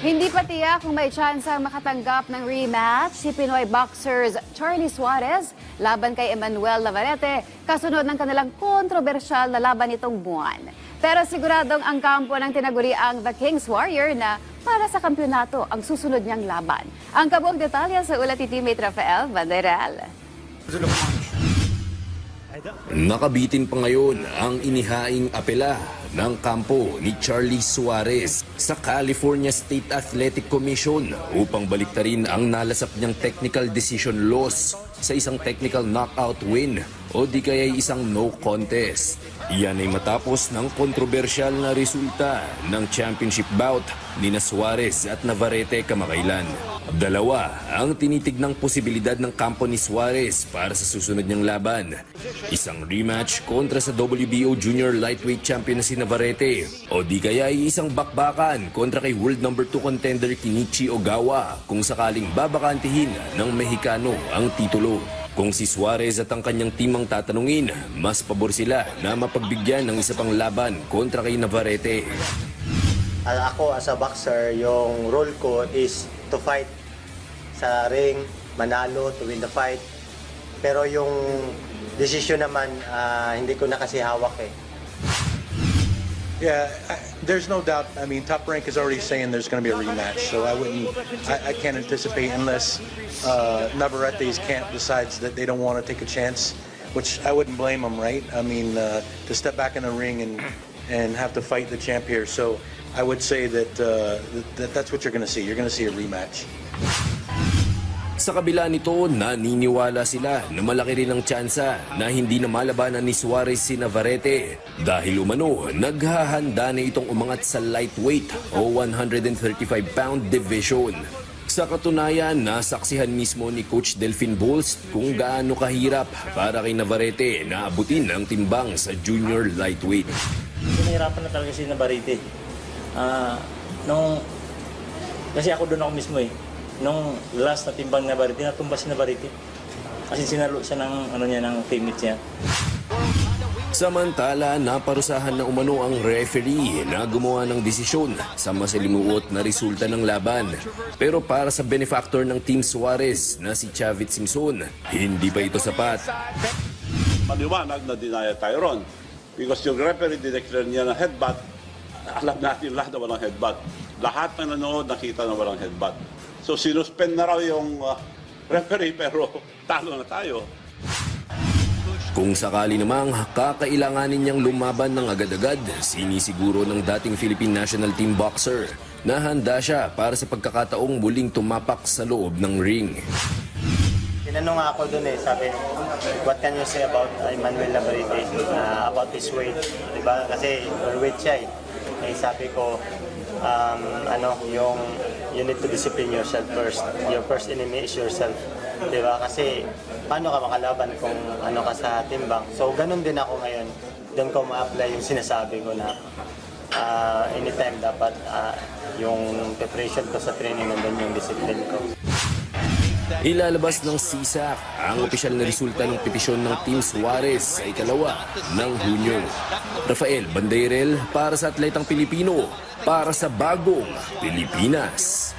Hindi pa tiyak kung may tsansang makatanggap ng rematch si Pinoy boxers Charlie Suarez laban kay Emmanuel Navarrete kasunod ng kanilang kontrobersyal na laban nitong buwan. Pero siguradong ang kampo ng tinaguriang The King's Warrior na para sa kampyonato ang susunod niyang laban. Ang kabuong detalye sa ulat ni teammate Rafael Banderal. Nakabitin pa ngayon ang inihaing apela ng kampo ni Charlie Suarez sa California State Athletic Commission upang baliktarin ang nalasap niyang technical decision loss sa isang technical knockout win o di kaya isang no contest. Iyan ay matapos ng kontrobersyal na resulta ng championship bout ni Suarez at Navarrete kamakailan. Dalawa ang tinitignang posibilidad ng kampo ni Suarez para sa susunod niyang laban. Isang rematch kontra sa WBO Junior Lightweight Champion na si Navarrete o di kaya ay isang bakbakan kontra kay World No. 2 contender Kenichi Ogawa kung sakaling babakantihin ng Mexicano ang titulo. Kung si Suarez at ang kanyang team ang tatanungin, mas pabor sila na mapagbigyan ng isa pang laban kontra kay Navarrete. Ako as a boxer, yung role ko is to fight sa ring, manalo, to win the fight. Pero yung decision naman, hindi ko na kasi hawak eh. Yeah, there's no doubt. I mean, Top Rank is already saying there's going to be a rematch, so I can't anticipate unless Navarrete's camp decides that they don't want to take a chance, which I wouldn't blame them, right? I mean, to step back in the ring and have to fight the champ here. So I would say that that's what you're going to see. You're going to see a rematch. Sa kabila nito, naniniwala sila na malaki rin ang tsansa na hindi na malabanan ni Suarez si Navarrete dahil umano naghahanda na itong umangat sa lightweight o 135-pound division. Sa katunayan, nasaksihan mismo ni Coach Delfin Bulst kung gaano kahirap para kay Navarrete na abutin ang timbang sa junior lightweight. Nahirapan na talaga si Navarrete. Kasi ako doon ako mismo eh. Nung last na timbang na Navarrete, natumba si Navarrete. Kasi sinalo siya ng teammates niya. Samantala, naparusahan na umano ang referee na gumawa ng desisyon sa masalimuot na resulta ng laban. Pero para sa benefactor ng Team Suarez na si Chavit Singson, hindi pa ito sapat. Maliwanag na dinaya Tyron because yung referee dineclare niya ng headbutt, alam natin lahat na walang headbutt. Lahat na nanood nakita na walang headbutt. So sinuspend na raw yung referee pero talo na tayo. Kung sakali namang kakailanganin niyang lumaban ng agad-agad, sinisiguro ng dating Philippine National Team boxer na handa siya para sa pagkakataong muling tumapak sa loob ng ring. Tinanong nga ako doon eh, sabi, what can you say about Emmanuel Navarrete, about his weight? Diba? Kasi overweight siya eh. Eh sabi ko, you need to discipline yourself first. Your first enemy is yourself. Diba? Kasi paano ka makalaban kung ano ka sa timbang? So ganun din ako ngayon. Doon ko ma-apply yung sinasabi ko na anytime dapat yung preparation ko sa training nandun yung discipline ko. Ilalabas ng CSAC ang opisyal na resulta ng petisyon ng Team Suarez sa ikalawa ng Hunyo. Rafael Banderal para sa Atletang Pilipino, para sa Bagong Pilipinas.